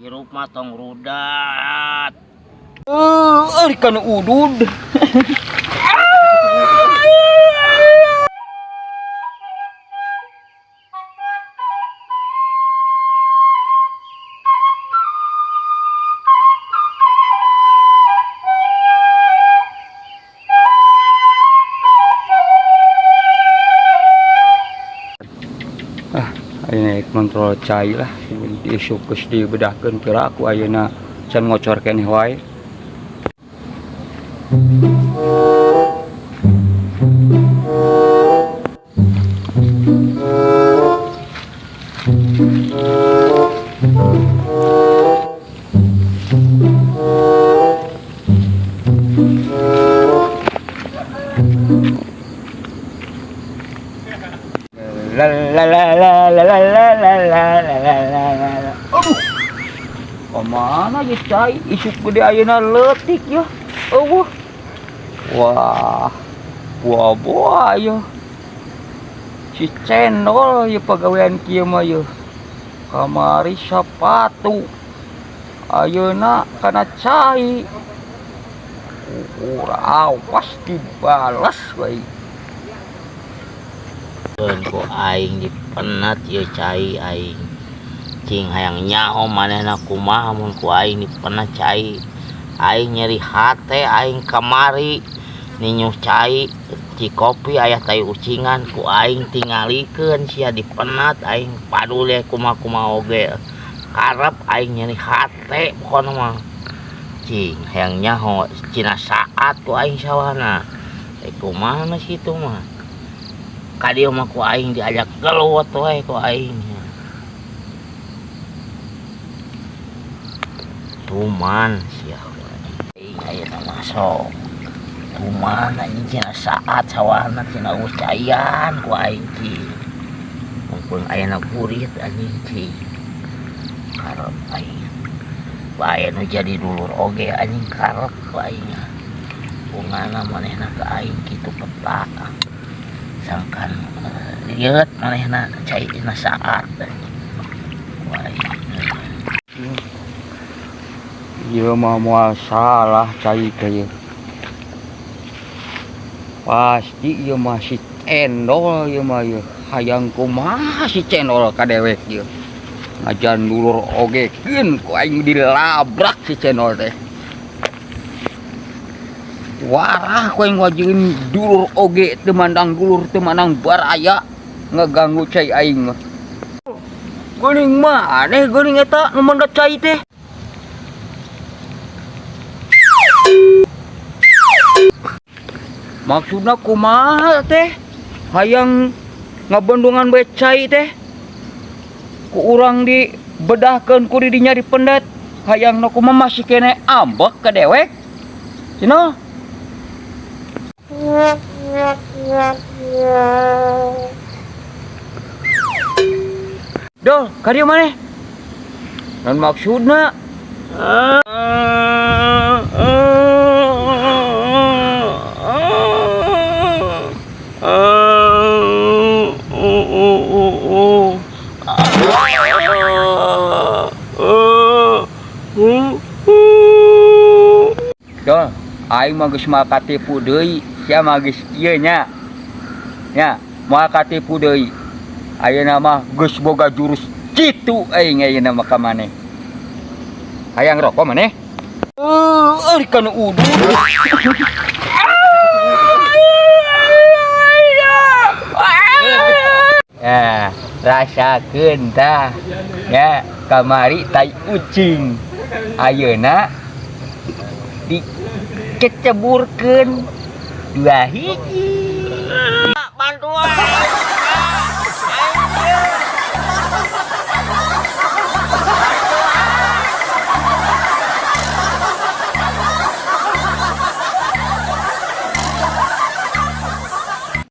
Hirup mah tong rudat. Ari kana udud. Ayeuna kontrol cai lah diisuk geus dibedahkeun kira aku ayeuna can ngocor keneh wae. La la la la la la la la la la la. Aduh. Kemana ya cai? Isuk gede ayeuna leutik ya. Wah. Wah ya. Si cendol ya pagawean kieu mah ya. Kamari sapatu. Ayeuna kana cai. Urang pasti balas we. Ku aing dipenat ieu cai aing. Cing hayang nyaho manehna kumaha mun ku aing dipenat cai. Aing nyeri hate aing kamari ninyuh cai ci kopi aya tai ucingan ku aing tingalikeun sia dipenat aing padule kumaha oge. Karep aing nyeri hate pokona mah. Cing hayang nyaho cina saat ku aing sawana. Kumaha na situ mah. Kadieu mah ku aing diajak gelut we ku aing. Tuman sia aing ayeuna masuk. Tuman anjing cenah saat sawana cenah ucayan ku aing ci. Mumpung ayeuna gurit anjing ci. Karep aing. Bae nu jadi dulur oge anjing karep ku aing. Bungana manehna ka aing kitu peta. Sangkan lihat manehna cai dina saat Ieu mah moal salah cai teh. Pasti ieu mah si cendol ieu mah ieu. Hayang kumaha si cendol ka dewek ieu. Ngajan dulur ogekeun ku aing dilabrak si cendol teh. Warah ku aing wajieun dulur oge teu mandang dulur teu mandang baraya ngeganggu cai aing mah. Geuning maneh geuning eta nu mangga cai teh. Maksudna kumaha teh? Hayang ngabendungan bae cai teh. Ku urang dibedahkeun ku didinya dipendet. Hayangna kumaha masih kene ambek ka dewek. Cenah. Dol, ka dieu maneh? Naon maksudna? Dol, aing mah geus moal katipu deui, sia mah geus ieu nya. Nya, moal katipu deui. Ayeuna mah geus boga jurus citu aing ayeuna mah ka maneh. Hayang rokok maneh? Ari kana udud. Ya, rasakeun tah. Ya, kamari tai ucing. Ayeuna dikeceburkeun 2 hiji. Bantuan.